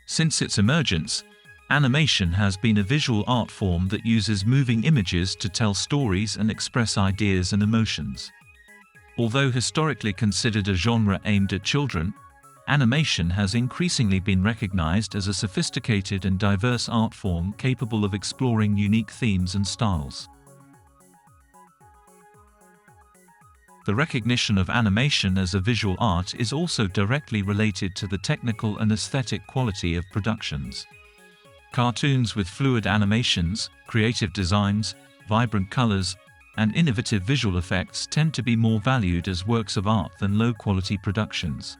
Since its emergence, animation has been a visual art form that uses moving images to tell stories and express ideas and emotions. Although historically considered a genre aimed at children, animation has increasingly been recognized as a sophisticated and diverse art form capable of exploring unique themes and styles. The recognition of animation as a visual art is also directly related to the technical and aesthetic quality of productions. Cartoons with fluid animations, creative designs, vibrant colors, and innovative visual effects tend to be more valued as works of art than low-quality productions.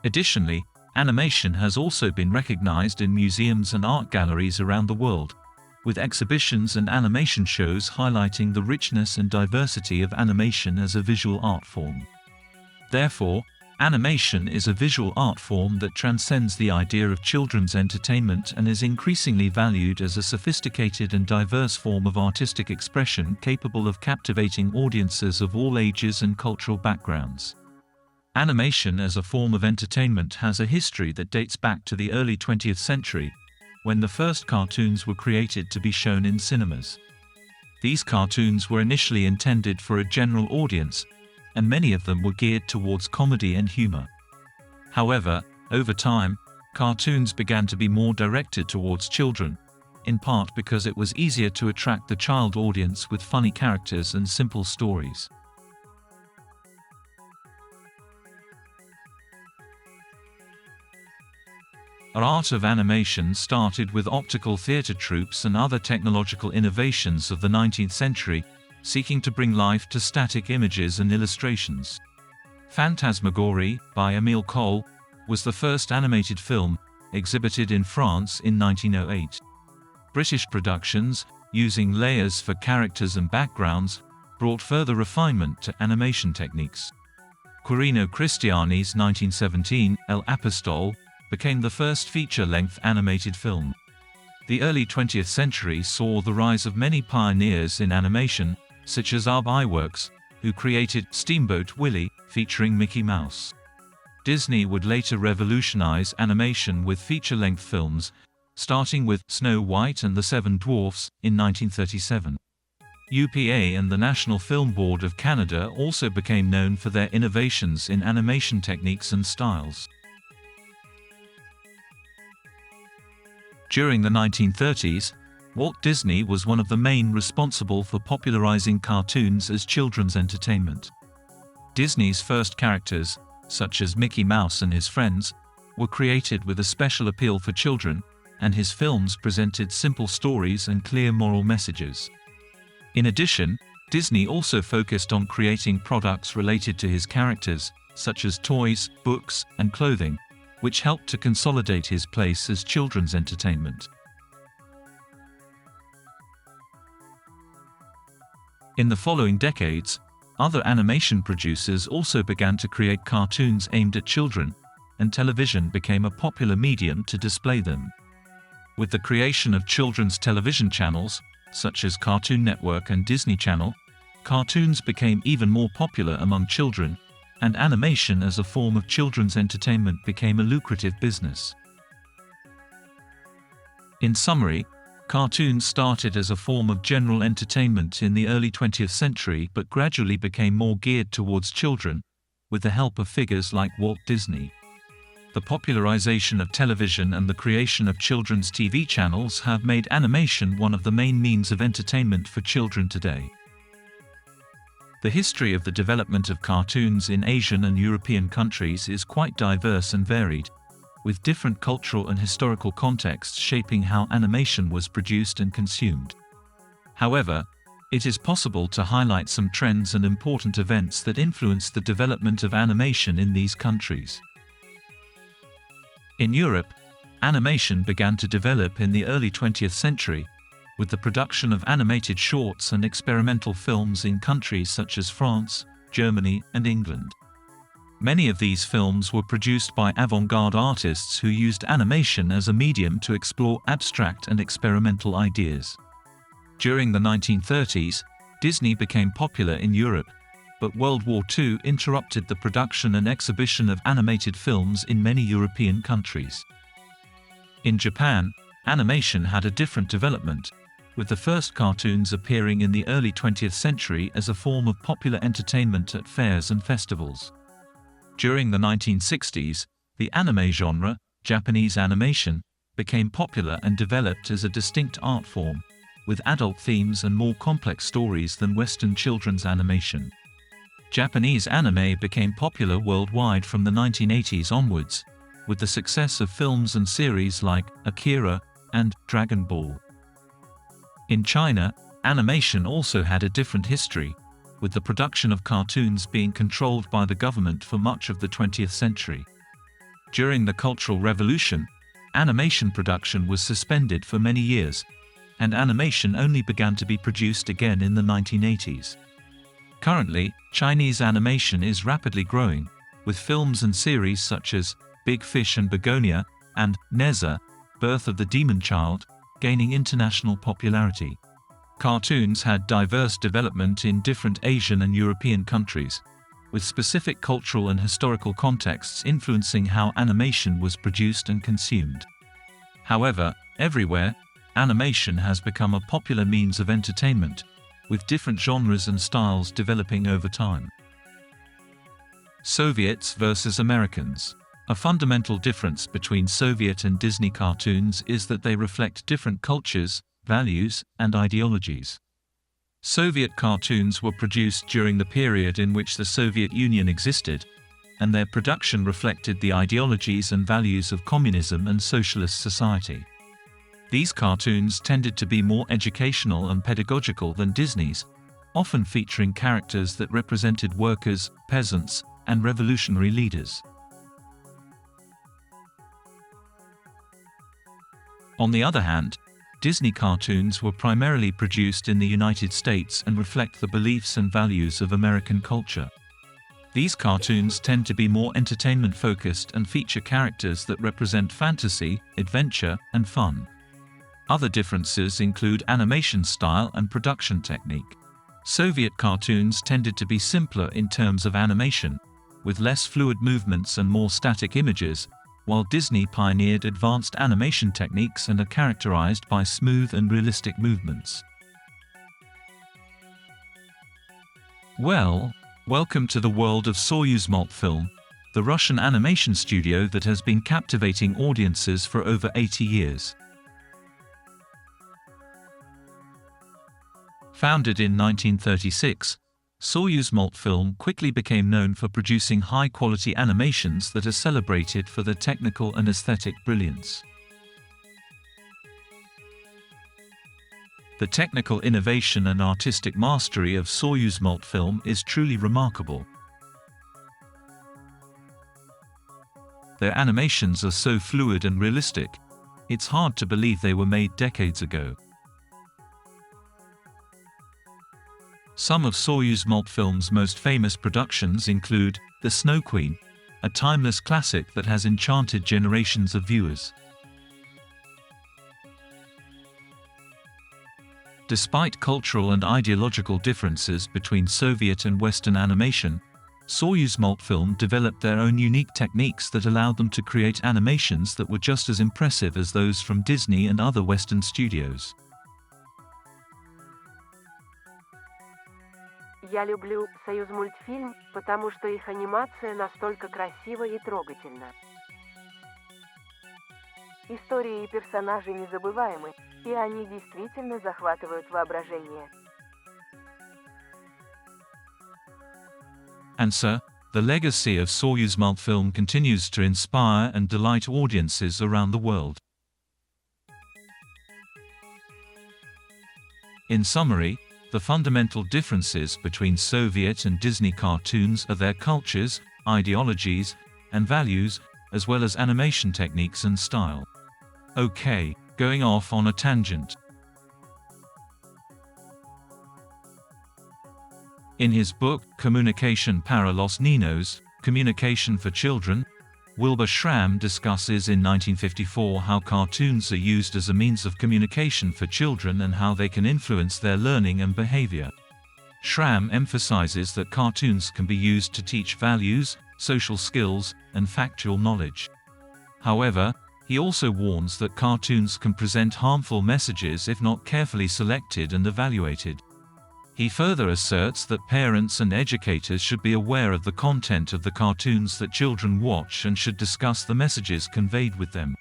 Additionally, animation has also been recognized in museums and art galleries around the world, with exhibitions and animation shows highlighting the richness and diversity of animation as a visual art form. Therefore, animation is a visual art form that transcends the idea of children's entertainment and is increasingly valued as a sophisticated and diverse form of artistic expression capable of captivating audiences of all ages and cultural backgrounds. Animation as a form of entertainment has a history that dates back to the early 20th century, when the first cartoons were created to be shown in cinemas. These cartoons were initially intended for a general audience, and many of them were geared towards comedy and humor. However, over time, cartoons began to be more directed towards children, in part because it was easier to attract the child audience with funny characters and simple stories. The art of animation started with optical theater troupes and other technological innovations of the 19th century, seeking to bring life to static images and illustrations. Phantasmagorie, by Émile Cohl, was the first animated film, exhibited in France in 1908. British productions, using layers for characters and backgrounds, brought further refinement to animation techniques. Quirino Cristiani's 1917 El Apostol became the first feature-length animated film. The early 20th century saw the rise of many pioneers in animation, such as Ub Iwerks, who created Steamboat Willie, featuring Mickey Mouse. Disney would later revolutionize animation with feature-length films, starting with Snow White and the Seven Dwarfs in 1937. UPA and the National Film Board of Canada also became known for their innovations in animation techniques and styles. During the 1930s, Walt Disney was one of the main responsible for popularizing cartoons as children's entertainment. Disney's first characters, such as Mickey Mouse and his friends, were created with a special appeal for children, and his films presented simple stories and clear moral messages. In addition, Disney also focused on creating products related to his characters, such as toys, books, and clothing, which helped to consolidate his place as children's entertainment. In the following decades, other animation producers also began to create cartoons aimed at children, and television became a popular medium to display them. With the creation of children's television channels, such as Cartoon Network and Disney Channel, cartoons became even more popular among children, and animation as a form of children's entertainment became a lucrative business. In summary, cartoons started as a form of general entertainment in the early 20th century but gradually became more geared towards children, with the help of figures like Walt Disney. The popularization of television and the creation of children's TV channels have made animation one of the main means of entertainment for children today. The history of the development of cartoons in Asian and European countries is quite diverse and varied, with different cultural and historical contexts shaping how animation was produced and consumed. However, it is possible to highlight some trends and important events that influenced the development of animation in these countries. In Europe, animation began to develop in the early 20th century, with the production of animated shorts and experimental films in countries such as France, Germany, and England. Many of these films were produced by avant-garde artists who used animation as a medium to explore abstract and experimental ideas. During the 1930s, Disney became popular in Europe, but World War II interrupted the production and exhibition of animated films in many European countries. In Japan, animation had a different development, with the first cartoons appearing in the early 20th century as a form of popular entertainment at fairs and festivals. During the 1960s, the anime genre, Japanese animation, became popular and developed as a distinct art form, with adult themes and more complex stories than Western children's animation. Japanese anime became popular worldwide from the 1980s onwards, with the success of films and series like Akira and Dragon Ball. In China, animation also had a different history, with the production of cartoons being controlled by the government for much of the 20th century. During the Cultural Revolution, animation production was suspended for many years, and animation only began to be produced again in the 1980s. Currently, Chinese animation is rapidly growing, with films and series such as Big Fish and Begonia and Neza, Birth of the Demon Child, gaining international popularity. Cartoons had diverse development in different Asian and European countries, with specific cultural and historical contexts influencing how animation was produced and consumed. However, everywhere, animation has become a popular means of entertainment, with different genres and styles developing over time. Soviets versus Americans. A fundamental difference between Soviet and Disney cartoons is that they reflect different cultures, values, and ideologies. Soviet cartoons were produced during the period in which the Soviet Union existed, and their production reflected the ideologies and values of communism and socialist society. These cartoons tended to be more educational and pedagogical than Disney's, often featuring characters that represented workers, peasants, and revolutionary leaders. On the other hand, Disney cartoons were primarily produced in the United States and reflect the beliefs and values of American culture. These cartoons tend to be more entertainment-focused and feature characters that represent fantasy, adventure, and fun. Other differences include animation style and production technique. Soviet cartoons tended to be simpler in terms of animation, with less fluid movements and more static images, while Disney pioneered advanced animation techniques and are characterized by smooth and realistic movements. Well, welcome to the world of Soyuz Multfilm, the Russian animation studio that has been captivating audiences for over 80 years. Founded in 1936, Soyuz Multfilm quickly became known for producing high-quality animations that are celebrated for their technical and aesthetic brilliance. The technical innovation and artistic mastery of Soyuz Multfilm is truly remarkable. Their animations are so fluid and realistic, it's hard to believe they were made decades ago. Some of Soyuz Multfilm's most famous productions include The Snow Queen, a timeless classic that has enchanted generations of viewers. Despite cultural and ideological differences between Soviet and Western animation, Soyuz Multfilm developed their own unique techniques that allowed them to create animations that were just as impressive as those from Disney and other Western studios. Я люблю Союзмультфильм, потому что их анимация настолько красива и трогательна. Истории и персонажи незабываемы, и они действительно захватывают воображение. And so, the legacy of Soyuz Multfilm continues to inspire and delight audiences around the world. In summary, the fundamental differences between Soviet and Disney cartoons are their cultures, ideologies, and values, as well as animation techniques and style. Okay, going off on a tangent. In his book, Comunicación para los Niños, Communication for Children, Wilbur Schramm discusses in 1954 how cartoons are used as a means of communication for children and how they can influence their learning and behavior. Schramm emphasizes that cartoons can be used to teach values, social skills, and factual knowledge. However, he also warns that cartoons can present harmful messages if not carefully selected and evaluated. He further asserts that parents and educators should be aware of the content of the cartoons that children watch and should discuss the messages conveyed with them.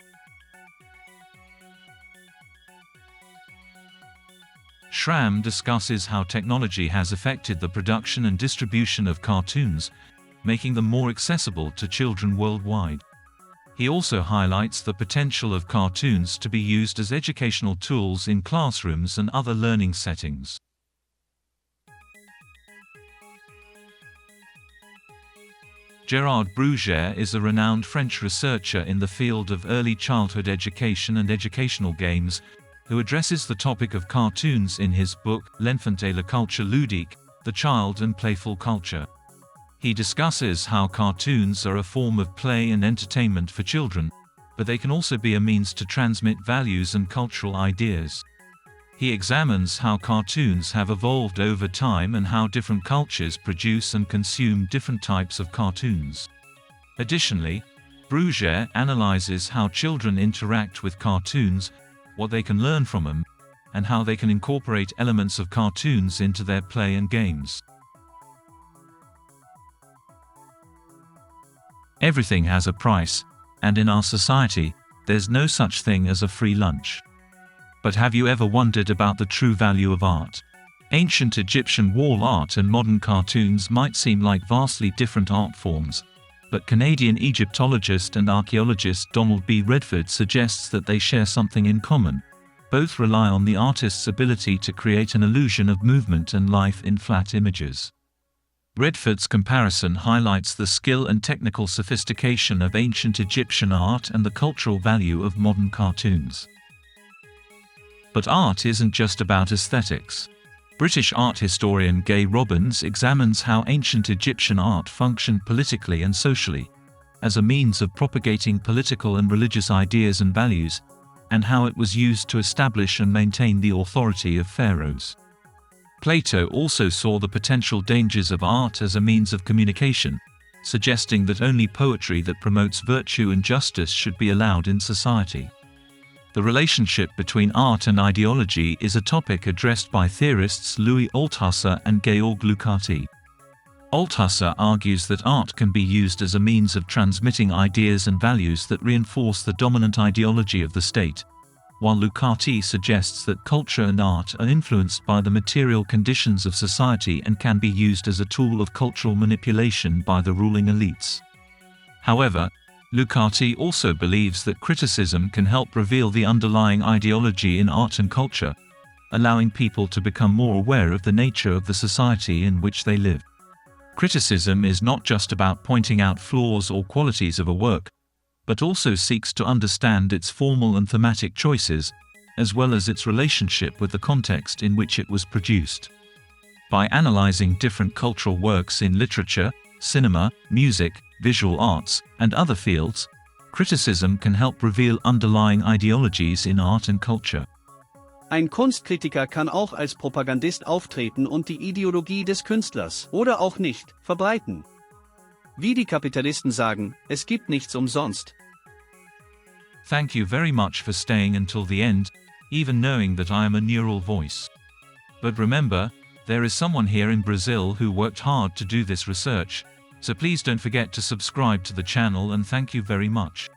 Schramm discusses how technology has affected the production and distribution of cartoons, making them more accessible to children worldwide. He also highlights the potential of cartoons to be used as educational tools in classrooms and other learning settings. Gérard Bruguière is a renowned French researcher in the field of early childhood education and educational games, who addresses the topic of cartoons in his book, L'enfant et la culture ludique, The Child and Playful Culture. He discusses how cartoons are a form of play and entertainment for children, but they can also be a means to transmit values and cultural ideas. He examines how cartoons have evolved over time and how different cultures produce and consume different types of cartoons. Additionally, Bruguière analyzes how children interact with cartoons, what they can learn from them, and how they can incorporate elements of cartoons into their play and games. Everything has a price, and in our society, there's no such thing as a free lunch. But have you ever wondered about the true value of art? Ancient Egyptian wall art and modern cartoons might seem like vastly different art forms, but Canadian Egyptologist and archaeologist Donald B. Redford suggests that they share something in common. Both rely on the artist's ability to create an illusion of movement and life in flat images. Redford's comparison highlights the skill and technical sophistication of ancient Egyptian art and the cultural value of modern cartoons. But art isn't just about aesthetics. British art historian Gay Robbins examines how ancient Egyptian art functioned politically and socially, as a means of propagating political and religious ideas and values, and how it was used to establish and maintain the authority of pharaohs. Plato also saw the potential dangers of art as a means of communication, suggesting that only poetry that promotes virtue and justice should be allowed in society. The relationship between art and ideology is a topic addressed by theorists Louis Althusser and Georg Lukács. Althusser argues that art can be used as a means of transmitting ideas and values that reinforce the dominant ideology of the state, while Lukács suggests that culture and art are influenced by the material conditions of society and can be used as a tool of cultural manipulation by the ruling elites. However, Lukács also believes that criticism can help reveal the underlying ideology in art and culture, allowing people to become more aware of the nature of the society in which they live. Criticism is not just about pointing out flaws or qualities of a work, but also seeks to understand its formal and thematic choices, as well as its relationship with the context in which it was produced. By analyzing different cultural works in literature, cinema, music, visual arts, and other fields, criticism can help reveal underlying ideologies in art and culture. Ein Kunstkritiker kann auch als Propagandist auftreten und die Ideologie des Künstlers, oder auch nicht, verbreiten. Wie die Kapitalisten sagen, es gibt nichts umsonst. Thank you very much for staying until the end, even knowing that I am a neural voice. But remember, there is someone here in Brazil who worked hard to do this research, so please don't forget to subscribe to the channel and thank you very much.